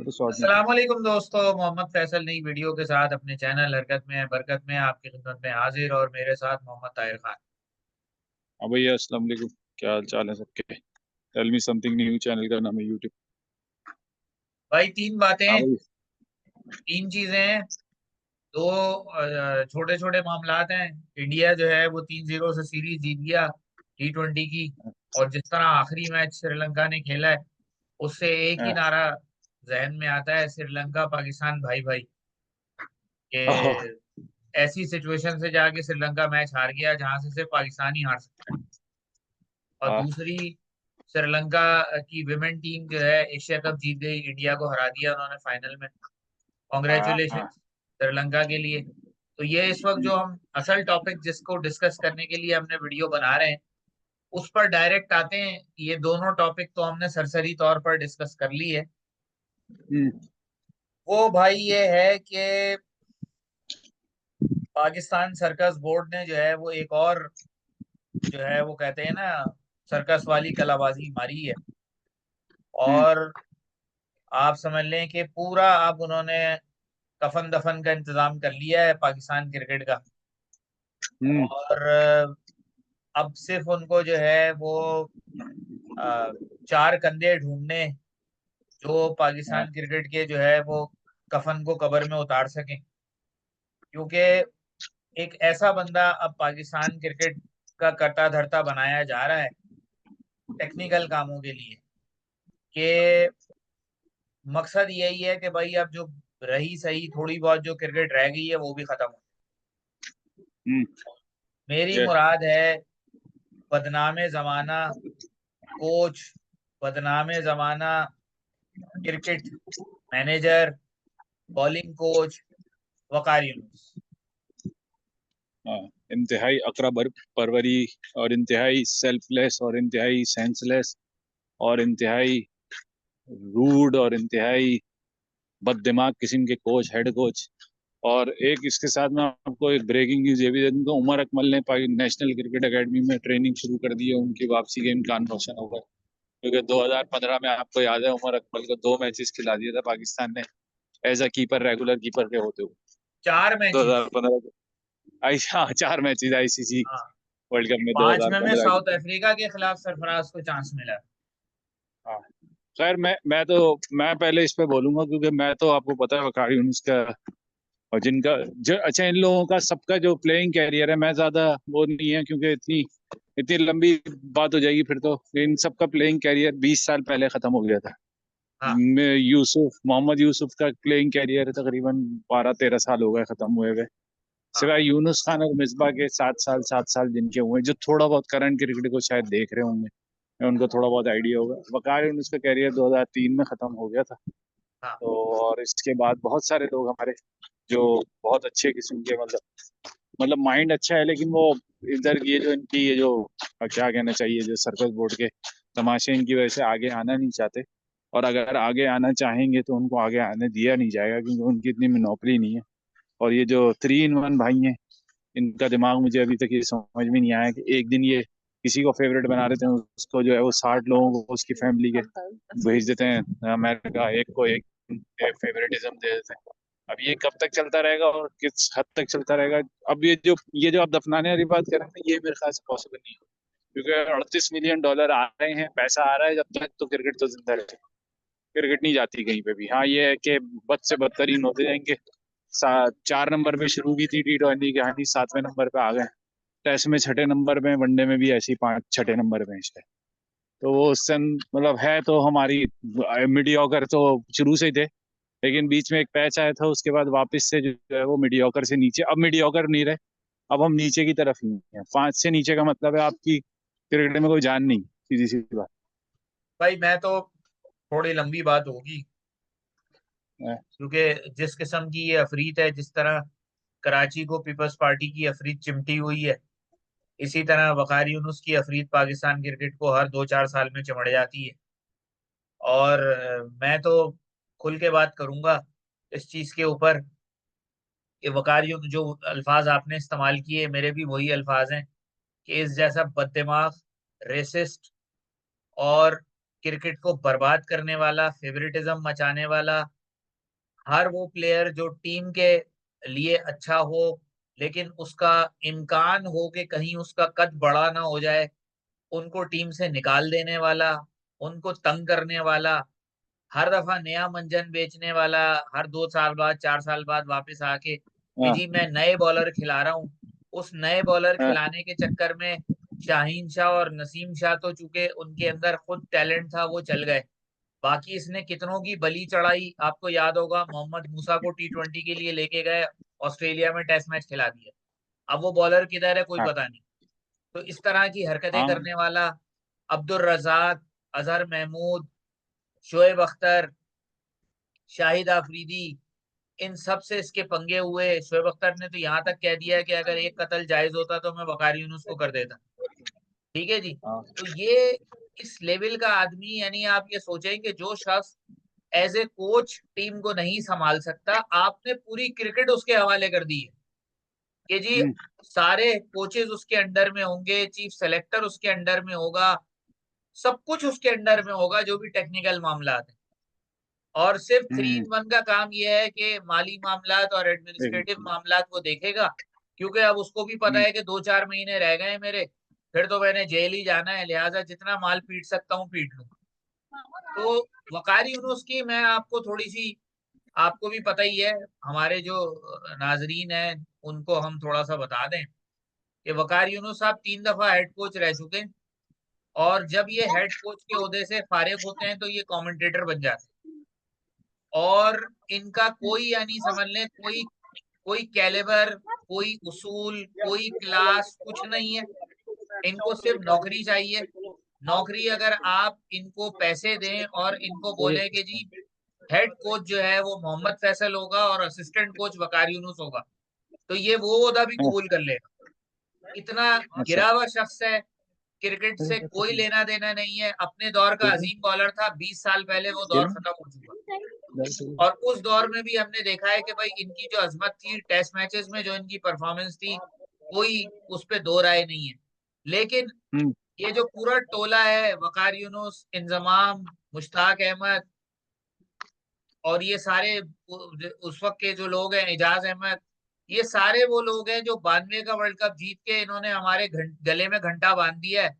वो तो शॉर्ट में था। अस्सलाम वालेकुम दोस्तों, मोहम्मद फैसल नई वीडियो के साथ अपने चैनल हरकत में बरकत में आपकी खिदमत में हाजिर और मेरे साथ मोहम्मद ताहिर खान। हाँ भैया, अस्सलाम वालेकुम। क्या हाल चाल है सबके? Tell me something new. Channel का नाम है यूट्यूब। भाई तीन हाँ बातें, भाई। तीन चीजें हैं। दो छोटे छोटे मामलात हैं। इंडिया जो है वो 3-0 से सीरीज जीत गया T20 की। और जिस तरह आखिरी मैच श्रीलंका ने खेला है, उससे एक ही हाँ, नारा जहन में आता है, श्रीलंका पाकिस्तान भाई भाई। हाँ, कि ऐसी सिचुएशन से जाके श्रीलंका मैच हार गया जहां से सिर्फ पाकिस्तान ही हार सकता है। और हाँ, दूसरी, श्रीलंका की विमेन टीम जो है एशिया कप जीत गई, इंडिया को हरा दिया उन्होंने फाइनल में। हाँ, कॉन्ग्रेचुलेशन हाँ। श्रीलंका के लिए। तो ये इस वक्त जो हम असल टॉपिक जिसको डिस्कस करने के लिए हमने वीडियो बना रहे हैं, उस पर डायरेक्ट आते हैं। ये दोनों टॉपिक तो हमने सरसरी तौर पर डिस्कस कर ली है। हम्म, वो भाई ये है कि पाकिस्तान सर्कस बोर्ड ने जो है वो एक और, जो है वो कहते हैं ना, सर्कस वाली कलाबाजी मारी है। हम्म, और आप समझ लें कि पूरा अब उन्होंने कफन दफन का इंतजाम कर लिया है पाकिस्तान क्रिकेट का। हम्म, और अब सिर्फ उनको जो है वो अ, चार कंधे ढूंढने, जो हाँ, पाकिस्तान क्रिकेट के जो है वो कफन को कब्र में उतार सकें। क्योंकि एक ऐसा बंदा अब पाकिस्तान क्रिकेट का करता धरता बनाया जा रहा है टेक्निकल कामों के लिए, कि मकसद यही है कि भाई अब जो रही सही थोड़ी बहुत जो क्रिकेट रह गई है वो भी खत्म हो। हम्म। मेरी यस। मुराद है बदनाम जमाना कोच, बदनाम जमाना क्रिकेट मैनेजर, बॉलिंग कोच वकार यूनुस। हाँ। इंतहाई परवरी, और इंतहाई सेल्फलेस, और इंतहाई सेंसलेस, और इंतहाई रूड, और इंतहाई बददिमाग किस्म के कोच, हेड कोच। और एक इसके साथ में आपको एक ब्रेकिंग न्यूज ये भी दे दूं तो उमर अकमल ने नेशनल क्रिकेट एकेडमी में ट्रेनिंग शुरू कर दी है। उनकी वापसी के इम्कान रोशन हो गए, क्योंकि 2015 में आपको याद है उमर अकमल को 2 मैचेस खिला दिया था पाकिस्तान ने, as a keeper, regular keeper के होते हुए। 4 मैचेस। 2015 आई, हाँ, 4 मैचेस आईसीसी हाँ, वर्ल्ड कप में पांचवें में 2015 साउथ की। अफ्रीका के खिलाफ सरफराज को चांस मिला। हाँ। खैर, मैं पहले इस पे बोलूंगा, क्योंकि मैं तो आपको पता है वकारी यूनुस का और जिनका जो, अच्छा, इन लोगों का सबका जो प्लेइंग कैरियर है, मैं ज्यादा वो नहीं है, क्योंकि इतनी इतनी लंबी बात हो जाएगी फिर तो। इन सबका प्लेइंग कैरियर 20 साल पहले खत्म हो गया था। हाँ मोहम्मद यूसुफ का प्लेइंग कैरियर तकरीबन 12-13 साल हो गए खत्म हुए हुए। हाँ। सिवाय यूनुस खान और मिसबा के 7 साल जिनके हुए, जो थोड़ा बहुत करंट क्रिकेट को शायद देख रहे होंगे, या उनको थोड़ा बहुत आइडिया होगा। वकार यूनुस का कैरियर 2003 में खत्म हो गया था। हाँ। तो और इसके बाद बहुत सारे लोग हमारे जो बहुत अच्छे किस्म के, मतलब माइंड अच्छा है, लेकिन वो इधर ये जो इनकी ये जो क्या कहना चाहिए, जो सर्कस बोर्ड के तमाशे, इनकी वजह से आगे आना नहीं चाहते। और अगर आगे आना चाहेंगे तो उनको आगे आने दिया नहीं जाएगा, क्योंकि उनकी इतनी मिनोपली नहीं है। और ये जो 3 in 1 भाई हैं, इनका दिमाग मुझे अभी तक ये समझ में नहीं आया कि एक दिन ये किसी को फेवरेट बना देते हैं, उसको जो है वो 60 लोगों को उसकी फैमिली के भेज देते हैं अमेरिका, एक को एक फेवरेटिज्म दे देते हैं। अब ये कब तक चलता रहेगा और किस हद तक चलता रहेगा? अब ये जो आप दफनाने वाली बात कर रहे हैं, ये मेरे ख्याल से पॉसिबल नहीं है, क्योंकि $38 मिलियन आ रहे हैं, पैसा आ रहा है, जब तक तो क्रिकेट तो जिंदा रहेगी। क्रिकेट नहीं जाती कहीं पे भी। हाँ, ये है कि बद से बदतरीन होते जाएंगे। 4 नंबर पे शुरू की थी T20 की कहानी, 7वें नंबर पे आ गए। टेस्ट में 6ठे नंबर पे, वनडे में भी ऐसी 5 6ठे नंबर पे है। तो वो उससे मतलब है तो हमारी मीडियोकर तो शुरू से ही थे, लेकिन बीच में एक पैच आया था, उसके बाद वापस से जो है वो मीडियोकर से नीचे, अब मीडियोकर नहीं रहे। अब हम नीचे की तरफ ही हैं। 5 से नीचे का मतलब है आपकी क्रिकेट में कोई जान नहीं, सीधी सी बात भाई मैं तो, थोड़ी लंबी बात होगी, है। क्योंकि जिस किस्म की ये अफरीत है, जिस तरह कराची को पीपल्स पार्टी की अफरीत चिमटी हुई है, इसी तरह वकार यूनुस की अफरीत पाकिस्तान क्रिकेट को हर 2-4 साल में चिमड़ जाती है। और मैं तो खुल के बात करूंगा इस चीज के ऊपर कि वकार यूनुस, जो अल्फाज आपने इस्तेमाल किए मेरे भी वही अल्फाज हैं, कि इस जैसा बददिमाग, रेसिस्ट और क्रिकेट को बर्बाद करने वाला, फेवरेटिज्म मचाने वाला, हर वो प्लेयर जो टीम के लिए अच्छा हो लेकिन उसका इम्कान हो कि कहीं उसका कद बड़ा ना हो जाए, उनको टीम से निकाल देने वाला, उनको तंग करने वाला, हर दफा नया मंजन बेचने वाला, हर 2 साल बाद 4 साल बाद वापस आके कि हाँ जी मैं नए बॉलर खिला रहा हूँ। उस नए बॉलर हाँ खिलाने के चक्कर में शाहीन शाह और नसीम शाह तो चूंकि उनके अंदर खुद टैलेंट था वो चल गए, बाकी इसने कितनों की बलि चढ़ाई। आपको याद होगा मोहम्मद मूसा को T20 के लिए लेके गए, ऑस्ट्रेलिया में टेस्ट मैच खिला दिया, अब वो बॉलर किधर है कोई हाँ पता नहीं। तो इस तरह की हरकतें हाँ करने वाला अब्दुल रजाक, अजहर महमूद, शोएब अख्तर, शाहिद आफरीदी, इन सब से इसके पंगे हुए। शोएब अख्तर ने तो यहाँ तक कह दिया है कि अगर एक कत्ल जायज होता तो मैं वकार यूनुस को कर देता। ठीक है जी। हाँ। तो ये इस लेवल का आदमी, यानी आप ये सोचेंगे जो शख्स एज ए कोच टीम को नहीं संभाल सकता, आपने पूरी क्रिकेट उसके हवाले कर दी है कि जी हम्म सारे कोचेस उसके अंडर में होंगे, चीफ सेलेक्टर उसके अंडर में होगा, सब कुछ उसके अंडर में होगा जो भी टेक्निकल मामला है। और सिर्फ थ्री हम्म। इन वन का काम यह है कि माली मामलात और एडमिनिस्ट्रेटिव एक- मामलात वो देखेगा, क्योंकि अब उसको भी पता हम्म, है कि 2-4 महीने रह गए हैं मेरे, फिर तो मैंने जेल ही जाना है, लिहाजा जितना माल पीट सकता हूँ पीट लूं। तो वकार यूनुस की मैं आपको थोड़ी सी, आपको भी पता ही है, हमारे जो नाजरीन हैं उनको हम थोड़ा सा बता दें कि वकार यूनुस साहब 3 दफा हेड कोच रह चुके हैं, और जब ये हेड कोच के ओहदे से फारिग होते हैं तो ये कमेंटेटर बन जाते हैं। और इनका कोई, यानी समझ लें, कोई कोई कैलिबर, कोई उसूल, कोई क्लास कुछ नहीं है। इनको सिर्फ नौकरी चाहिए। नौकरी, अगर आप इनको पैसे दें और इनको बोले कि जी हेड कोच जो है वो मोहम्मद फैसल होगा और असिस्टेंट कोच वकार यूनुस होगा, तो ये वो ओहदा भी हाँ, कबूल कर लेगा। इतना अच्छा। गिरा हुआ शख्स है, क्रिकेट से कोई लेना देना नहीं है, अपने दौर का अजीम बॉलर था, 20 साल पहले वो दौर खत्म हो चुका। और उस दौर में भी हमने देखा है कि भाई इनकी जो अजमत थी टेस्ट मैचेस में, जो इनकी परफॉर्मेंस थी, कोई उस पर दो राय नहीं है। लेकिन हम्म ये जो पूरा टोला है, वकार यूनुस, इंजमाम, मुश्ताक अहमद, और ये सारे उस वक्त के जो लोग हैं, एजाज अहमद, ये सारे वो लोग हैं जो 92 का वर्ल्ड कप जीत के इन्होंने हमारे गले में घंटा बांध दिया है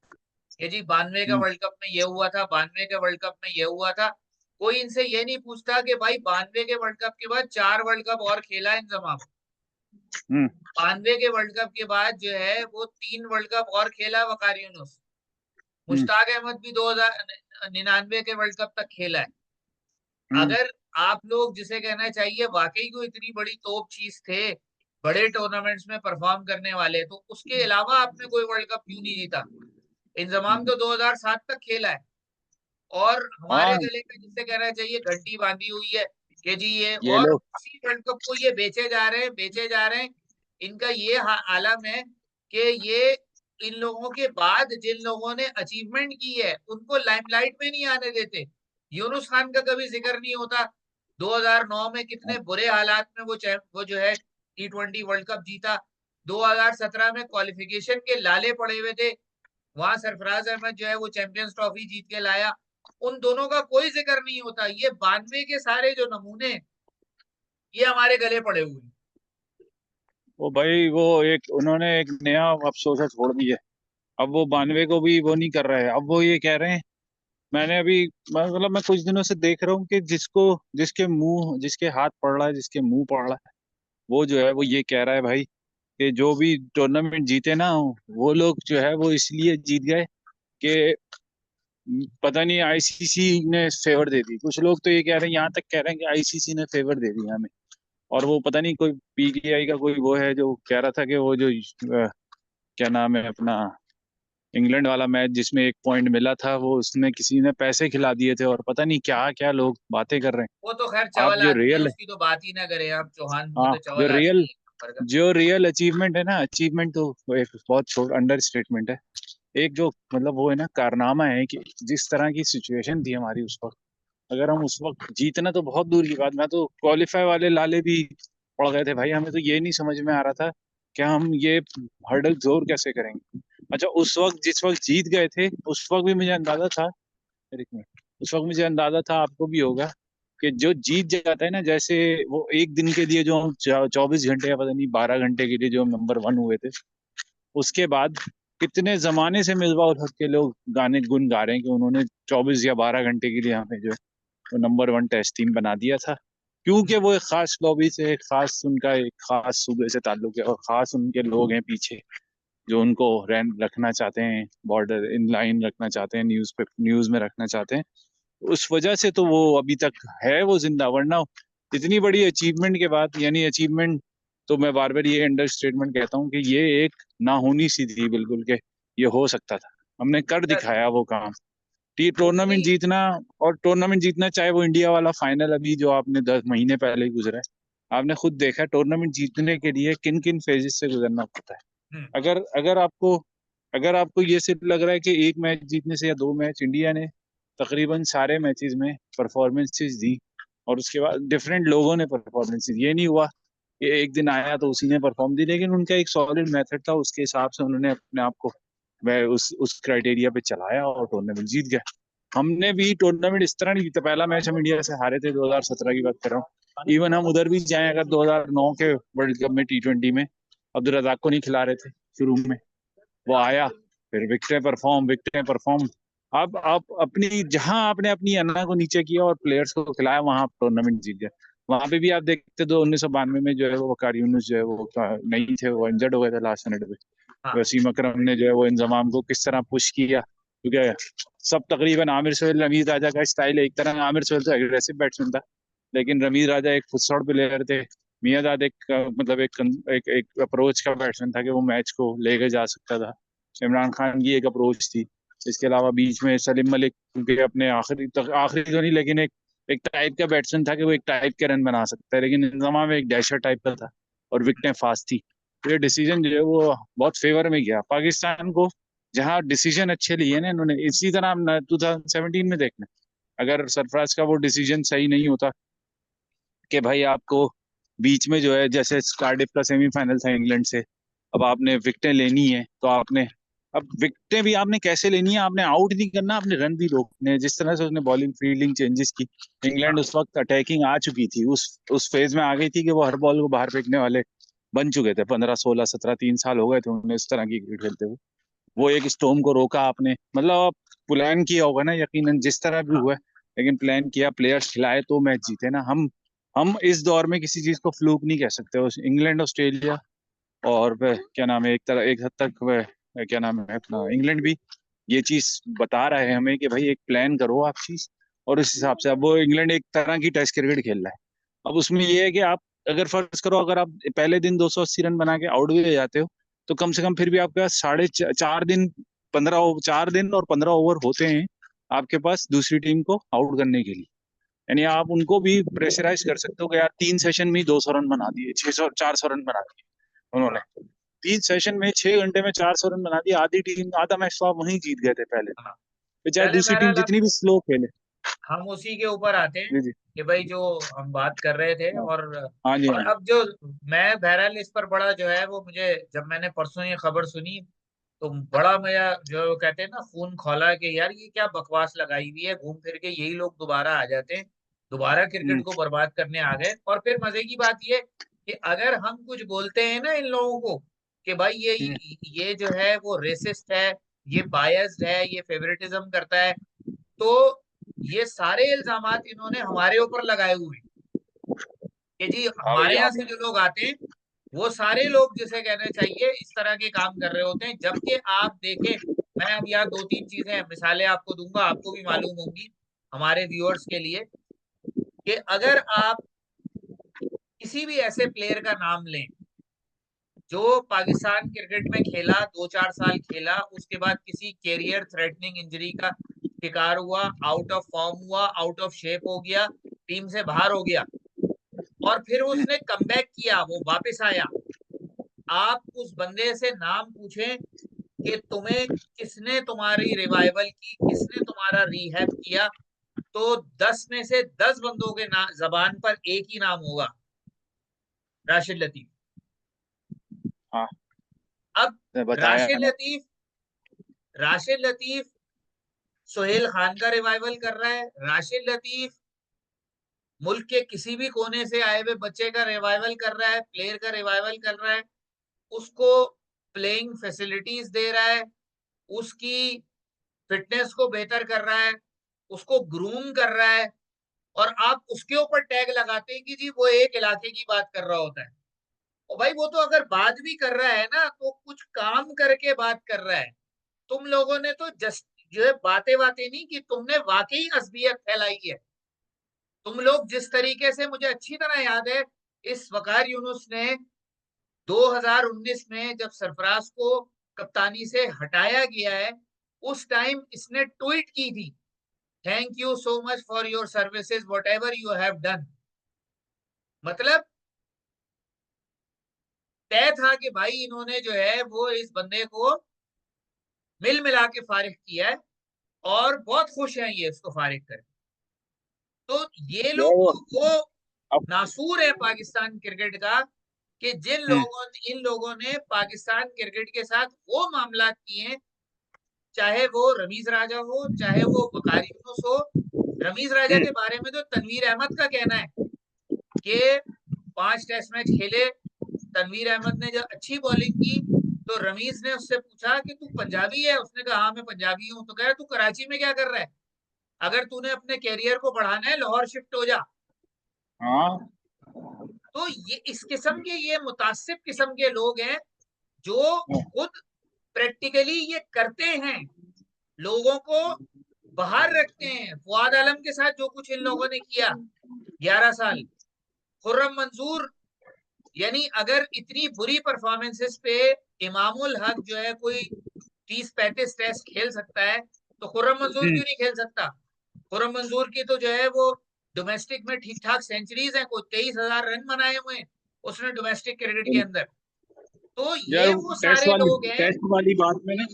कि जी 92 का हम्म वर्ल्ड कप में ये हुआ था, 92 के वर्ल्ड कप में ये हुआ था। कोई इनसे ये नहीं पूछता कि भाई 92 के वर्ल्ड कप के बाद 4 वर्ल्ड कप और खेला इंजमाम, हम्म 92 के वर्ल्ड कप के बाद जो है वो 3 वर्ल्ड कप और खेला वकार यूनुस। हम्म मुश्ताक अहमद भी 2099 के वर्ल्ड कप तक खेला है। हम्म। अगर आप लोग जिसे कहना चाहिए वाकई को इतनी बड़ी तोप चीज थे, बड़े टूर्नामेंट्स में परफॉर्म करने वाले, तो उसके अलावा आपने कोई वर्ल्ड कप क्यों नहीं जीता? इंजमाम तो 2007 तक खेला है, और हमारे हाँ, गले में जिसे कहना चाहिए घंटी बांधी हुई है कि जी ये, ये और लोग। उसी वर्ल्ड कप को ये बेचे जा रहे हैं, बेचे जा रहे हैं। इनका ये आलम है कि ये इन लोगों के बाद जिन लोगों ने अचीवमेंट की है उनको लाइमलाइट में नहीं आने देते। यूनुस खान का कभी जिक्र नहीं होता। 2009 में कितने बुरे हालात में वो जो है T20 वर्ल्ड कप जीता। 2017 में क्वालिफिकेशन के लाले पड़े हुए थे, वहां सरफराज अहमद जो है वो चैंपियंस ट्रॉफी जीत के लाया। उन दोनों का कोई जिक्र नहीं होता। ये 92 के सारे जो नमूने, ये हमारे गले पड़े हुए हैं। वो भाई वो एक उन्होंने एक नया अफसोसा छोड़ दिया। अब वो 92 को भी वो नहीं कर रहे हैं। अब वो ये कह रहे हैं। मैंने अभी मतलब मैं कुछ दिनों से देख रहा हूँ कि जिसको जिसके मुंह जिसके हाथ पड़ रहा है, जिसके मुंह पड़ रहा है, वो जो है वो ये कह रहा है भाई कि जो भी टूर्नामेंट जीते ना, वो लोग जो है वो इसलिए जीत गए कि पता नहीं आईसीसी ने फेवर दे दी। कुछ लोग तो ये कह रहे हैं, यहाँ तक कह रहे हैं कि आईसीसी ने फेवर दे दिया हमें। और वो पता नहीं कोई पीटीआई का कोई वो है जो कह रहा था कि वो जो क्या नाम है अपना, इंग्लैंड वाला मैच जिसमें 1 पॉइंट मिला था, वो उसमें किसी ने पैसे खिला दिए थे और पता नहीं क्या क्या लोग बातें कर रहे वो तो खैर हैं। आप चवल जो आदमी है, रियल, उसकी तो बात ही ना करें आप, चौहान वो हाँ, तो चवल रियल आदमी है एक नंबर का। जो रियल अचीवमेंट है ना, अचीवमेंट तो वो एक बहुत छोट अंडर स्टेटमेंट है। एक जो मतलब वो है ना कारनामा है कि जिस तरह की सिचुएशन थी हमारी उस वक्त, अगर हम उस वक्त जीतना तो बहुत दूर की बात। मैं तो क्वालिफाई वाले लाले भी पड़ गए थे भाई। हमें तो ये नहीं समझ में आ रहा था कि हम ये हर्डल जोर कैसे करेंगे। अच्छा, उस वक्त जिस वक्त जीत गए थे उस वक्त भी मुझे अंदाजा था एक मिनट, उस वक्त मुझे अंदाजा था, आपको भी होगा, कि जो जीत जाता है ना, जैसे वो एक दिन के लिए जो हम 24 घंटे या पता नहीं 12 घंटे के लिए जो नंबर वन हुए थे, उसके बाद कितने जमाने से मिसबाह उल हक के लोग गाने गुन गा रहे हैं कि उन्होंने 24 या 12 घंटे के लिए हमें जो है वो नंबर वन टेस्ट टीम बना दिया था, क्योंकि वो एक खास लॉबी से, एक खास उनका एक खास सूबे से ताल्लुक है और खास उनके लोग हैं पीछे जो उनको रैन रखना चाहते हैं, बॉर्डर इन लाइन रखना चाहते हैं, न्यूज पे न्यूज में रखना चाहते हैं। उस वजह से तो वो अभी तक है वो जिंदा, वरना इतनी बड़ी अचीवमेंट के बाद, यानी अचीवमेंट तो मैं बार बार ये अंडर स्टेटमेंट कहता हूँ कि ये एक ना होनी सी थी बिल्कुल, के ये हो सकता था, हमने कर सर दिखाया वो काम। टी उसी टूर्नामेंट जीतना, और टूर्नामेंट जीतना चाहे वो इंडिया वाला फाइनल अभी जो आपने 10 महीने पहले ही गुजरा है, आपने खुद देखा टूर्नामेंट जीतने के लिए किन किन फेजेस से गुजरना पड़ता है। हम्म, अगर अगर आपको ये सिर्फ लग रहा है कि एक मैच जीतने से या दो मैच, इंडिया ने तकरीबन सारे मैचेस में परफॉर्मेंसेस दी, और उसके बाद डिफरेंट लोगों ने परफॉर्मेंसेस, ये नहीं हुआ कि एक दिन आया तो उसी ने परफॉर्म दी, लेकिन उनका एक सॉलिड मेथड था, उसके हिसाब से उन्होंने अपने आप को वह उस क्राइटेरिया पे चलाया और टूर्नामेंट जीत गया। हमने भी टूर्नामेंट इस तरह नहीं जीता, पहला मैच हम इंडिया से हारे थे 2017 की बात कर रहा हूँ, इवन हम उधर भी जाए अगर 2009 के वर्ल्ड कप में T20 में अब्दुल रजाक को नहीं खिला रहे थे शुरू में, वो आया, फिर विकेटें परफॉर्म। अब आप अपनी जहां आपने अपनी अन्ना को नीचे किया और प्लेयर्स को खिलाया, वहां टूर्नामेंट जीत गया। वहां पे भी आप देखते तो 1992 में जो है वो वकार यूनुस जो है वो नहीं थे, वो इंजर्ड हो गए थे लास्ट मिनट पे। हाँ वसीम अकरम ने जो है वो इंजमाम को किस तरह पुश किया, क्योंकि सब तकरीबन आमिर सोहेल रमीज राजा का स्टाइल है, एक तरह आमिर सोहेल तो एग्रेसिव बैट्समैन था, लेकिन रमीज राजा एक फुटसॉट प्लेयर थे। मियाँदाद एक मतलब एक अप्रोच का बैट्समैन था कि वो मैच को लेके जा सकता था। इमरान खान की एक अप्रोच थी। इसके अलावा बीच में सलीम मलिक, क्योंकि अपने आखिरी तो नहीं, लेकिन एक एक टाइप का बैट्समैन था कि वो एक टाइप के रन बना सकता है, लेकिन इंतजाम में एक डैशर टाइप का था और विकटें फास्ट थी। तो ये डिसीजन जो है वो बहुत फेवर में गया पाकिस्तान को, जहाँ डिसीजन अच्छे लिए ना इन्होंने। इसी तरह हम 2017 में देखना, अगर सरफराज का वो डिसीजन सही नहीं होता कि भाई आपको बीच में जो है, जैसे कार्डिफ का सेमीफाइनल था इंग्लैंड से, अब आपने विकेटें लेनी है तो आपने, अब विकेटें भी आपने कैसे लेनी है, आपने आउट नहीं करना, आपने रन भी रोकने हैं। जिस तरह से उसने बॉलिंग फील्डिंग चेंजेस की, हाँ इंग्लैंड उस वक्त अटैकिंग आ चुकी थी, उस फेज में आ गई थी कि वो हर बॉल को बाहर फेंकने वाले बन चुके थे। 15 16 17 3 साल हो गए थे उन्हें इस तरह की क्रिकेट खेलते हुए। वो एक स्टॉर्म को रोका आपने, मतलब आप प्लान किया होगा ना यकीनन, जिस तरह भी हाँ हुआ है, लेकिन प्लान किया, प्लेयर्स खिलाए तो मैच जीते ना। हम इस दौर में किसी चीज को फ्लूक नहीं कह सकते। इंग्लैंड ऑस्ट्रेलिया और वह क्या नाम है, एक तरह एक हद तक वह क्या नाम है अपना इंग्लैंड भी ये चीज बता रहा है हमें कि भाई एक प्लान करो आप चीज, और उस हिसाब से अब वो इंग्लैंड एक तरह की टेस्ट क्रिकेट खेल रहा है। अब उसमें ये है कि आप अगर फर्ज करो, अगर आप पहले दिन 280 रन बना के आउट भी हो जाते हो, तो कम से कम फिर भी आपके पास 4.5 दिन 15 और 15 ओवर होते हैं आपके पास दूसरी टीम को आउट करने के लिए। यानी आप उनको भी प्रेशराइज कर सकते हो कि यार 3 सेशन में ही 200 रन बना दिए, 600 400 रन बना दिए उन्होंने। 3 सेशन में 6 घंटे में 400 रन बना दिए, आधी टीम आधा मैच तो आप वहीं जीत गए थे पहले, हाँ फिर चाहे चले दूसरी टीम बहरहाल अब जितनी भी स्लो खेले। हम उसी के ऊपर आते हैं जी जी। कि भाई जो हम बात कर रहे थे। हाँ हाँ जी, और हाँ जी। अब जो मैं बहरहाल इस पर बड़ा जो है वो मुझे जब मैंने परसों ये खबर सुनी तो बड़ा मेरा जो कहते हैं ना खून खौला कि यार ये क्या बकवास लगाई हुई है, घूम फिर के यही लोग दोबारा आ जाते हैं, दोबारा क्रिकेट हम्म को बर्बाद करने आ गए। और फिर मजे की बात ये कि अगर हम कुछ बोलते हैं ना इन लोगों को कि भाई हम्म। ये जो है वो रेसिस्ट है, ये बायस्ड है, ये फेवरेटिज्म करता है, तो ये सारे इल्जामात इन्होंने हमारे ऊपर लगाए हुए हैं कि जी हाँ भाई हमारे यहाँ आप। से जो लोग आते हैं वो सारे लोग जिसे कहना चाहिए इस तरह के काम कर रहे होते हैं। जबकि आप देखें, मैं अब यहाँ दो तीन चीजें मिसालें आपको दूंगा, आपको भी मालूम होंगी, हमारे व्यूअर्स के लिए, कि अगर आप किसी भी ऐसे प्लेयर का नाम लें जो पाकिस्तान क्रिकेट में खेला, 2 4 साल खेला, उसके बाद किसी कैरियर थ्रेटनिंग इंजरी का शिकार हुआ, आउट ऑफ फॉर्म हुआ, आउट ऑफ शेप हो गया, टीम से बाहर हो गया, और फिर उसने कमबैक किया, वो वापस आया, आप उस बंदे से नाम पूछें कि तुम्हें किसने तुम्हारी रिवाइवल की, किसने तुम्हारा रिहैब किया, तो 10 में से 10 बंदों के जबान पर एक ही नाम होगा, राशिद लतीफ। हाँ, अब बताया राशिद ना। लतीफ राशिद लतीफ सोहेल खान का रिवाइवल कर रहा है, राशिद लतीफ मुल्क के किसी भी कोने से आए हुए बच्चे का रिवाइवल कर रहा है, प्लेयर का रिवाइवल कर रहा है, उसको प्लेइंग फैसिलिटीज दे रहा है, उसकी फिटनेस को बेहतर कर रहा है, उसको ग्रूम कर रहा है, और आप उसके ऊपर टैग लगाते हैं कि जी वो एक इलाके की बात कर रहा होता है। और भाई वो तो अगर बात भी कर रहा है ना तो कुछ काम करके बात कर रहा है। तुम लोगों ने तो जस्ट जो है बातें बातें नहीं कि तुमने वाकई असबियत फैलाई है। तुम लोग जिस तरीके से, मुझे अच्छी तरह याद है, इस वकार यूनुस ने 2019 में जब सरफराज को कप्तानी से हटाया गया है, उस टाइम इसने ट्वीट की थी, thank you so much for your services what ever you have done. मतलब तय था कि भाई इन्होंने जो है वो इस बंदे को मिल मिला के फारिग किया है, और बहुत खुश हैं ये इसको फारिग करके। तो ये लोग वो तो वो अब नासूर है पाकिस्तान क्रिकेट का, कि जिन लोगों इन लोगों ने पाकिस्तान क्रिकेट के साथ वो मामला किए, चाहे वो रमीज राजा हो, चाहे वो वकार यूनुस हो। रमीज राजा के बारे में तो तनवीर अहमद का कहना है कि 5 टेस्ट मैच खेले, तनवीर अहमद ने जब अच्छी बॉलिंग की तो रमीज ने उससे पूछा कि तू पंजाबी है, उसने कहा हाँ मैं पंजाबी हूं, तो कह रहा तू कराची में क्या कर रहा है, अगर तूने अपने कैरियर को बढ़ाना है लाहौर शिफ्ट हो जा। हाँ, तो ये इस किस्म के, ये मुतासिब किस्म के लोग हैं जो खुद प्रैक्टिकली ये करते हैं, लोगों को बाहर रखते हैं। फुआद आलम के साथ जो कुछ इन लोगों ने किया 11 साल, खुर्रम मंजूर, यानी अगर इतनी बुरी परफॉर्मेंसेस पे इमामुल हक जो है कोई 30-35 टेस्ट खेल सकता है, तो खुर्रम मंजूर क्यों नहीं खेल सकता? खुर्रम मंजूर की तो जो है वो डोमेस्टिक में ठीक ठाक सेंचुरीज हैं, कोई 23,000 रन बनाए हुए हैं उसने डोमेस्टिक क्रिकेट के अंदर। तो यार ये वो सारे लोग हैं। टेस्ट वाली बात में ना,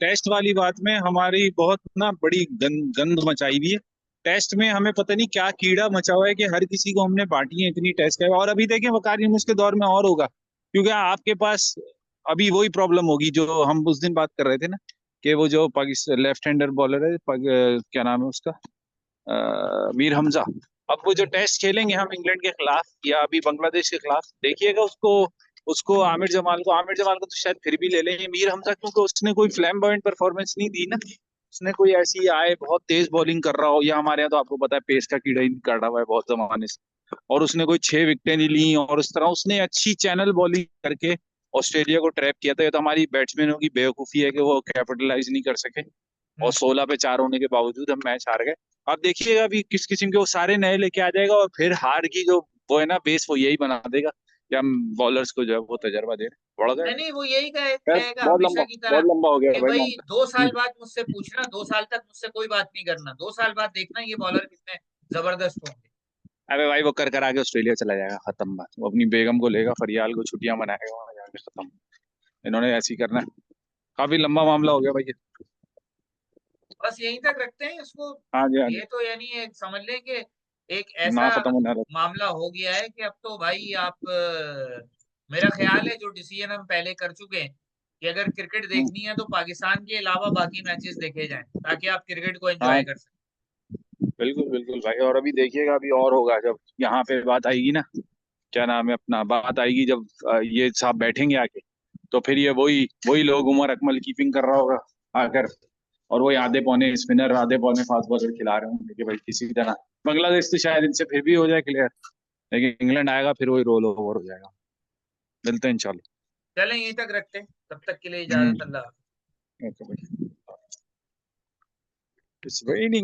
टेस्ट वाली बात में हमारी बहुत ना बड़ी गंद मचाई हुई है। टेस्ट में हमें पता नहीं क्या कीड़ा मचा हुआ है कि हर किसी को हमने बांटी है इतनी टेस्ट का। और अभी देखें वकार यूनुस के दौर में और होगा, क्योंकि आपके पास अभी वही प्रॉब्लम होगी जो हम उस दिन बात कर रहे थे ना, कि वो जो पाकिस्तान लेफ्ट हैंडर बॉलर है क्या नाम है उसका, मीर हमजा। अब वो जो टेस्ट खेलेंगे हम इंग्लैंड के खिलाफ या अभी बांग्लादेश के खिलाफ, देखिएगा उसको उसको आमिर जमाल को तो शायद फिर भी ले लेंगे। मीर हमजा क्योंकि उसने कोई फ्लैम्बॉयंट परफॉर्मेंस नहीं दी ना, उसने कोई ऐसी आए बहुत तेज बॉलिंग कर रहा हो, या हमारे यहाँ तो आपको पता है पेस का कीड़ा ही काटा हुआ है बहुत जमाने से, और उसने कोई 6 विकेटें नहीं ली, और उस तरह उसने अच्छी चैनल बॉलिंग करके ऑस्ट्रेलिया को ट्रैप किया था। ये तो हमारी बैट्समैनों की बेवकूफी है कि वो कैपिटलाइज नहीं कर सके, और 16 पे 4 होने के बावजूद हम मैच हार गए। अब देखिएगा अभी किस किस्म के वो सारे नए लेके आ जाएगा, और फिर हार की जो वो है ना बेस, वो यही बना देगा कि हम बॉलर्स को जो है वो तजर्बा दे रहे हैं। बढ़ गए। नहीं, वो यही खैर कहेगा हमेशा की तरह बहुत लंबा हो गया कि भाई भाई मामला। 2 साल बाद मुझसे पूछना, 2 साल तक मुझसे कोई बात नहीं करना, 2 साल बाद देखना ये बॉलर कितने जबरदस्त होंगे। अबे भाई वो कर आगे ऑस्ट्रेलिया चला जाएगा, खत्म बात। वो अपनी बेगम को लेगा, फरियाल को छुट्टियां मनाएगा, वहां जाके खत्म। इन्होंने ऐसी करना है। काफी लंबा मामला हो गया भाई ये। बस यहीं तक रखते हैं इसको। हाँ जी, हाँ जी। ये तो यानी एक समझ लें कि एक ना ऐसा खत्म होने वाला। मामला हो गया है कि अब तो भाई आप मेरा ख्याल है जो डिसीजन हम पहले कर चुके हैं कि अगर क्रिकेट देखनी है तो पाकिस्तान के अलावा बाकी मैचेस देखे जाएं ताकि आप क्रिकेट को हाँ, एंजॉय कर सकें। बिल्कुल बिल्कुल भाई। और अभी देखिएगा अभी और होगा जब यहाँ पे बात आएगी ना, क्या नाम है अपना, बात आएगी जब ये साहब बैठेंगे आके, तो फिर ये वही वही लोग, उमर अकमल कीपिंग कर रहा होगा आकर, और वही आधे पौने स्पिनर आधे पौने फास्ट बॉलर खिला रहे होंगे कि भाई किसी तरह। बांग्लादेश तो शायद इनसे फिर भी हो जाए क्लियर, लेकिन इंग्लैंड आएगा फिर वही रोल ओवर हो जाएगा। मिलते हैं इंशाल्लाह। चलें यहीं तक रखते हैं, तब तक के लिए हम्म। इजाजत, अल्लाह। ओके भाई। It's very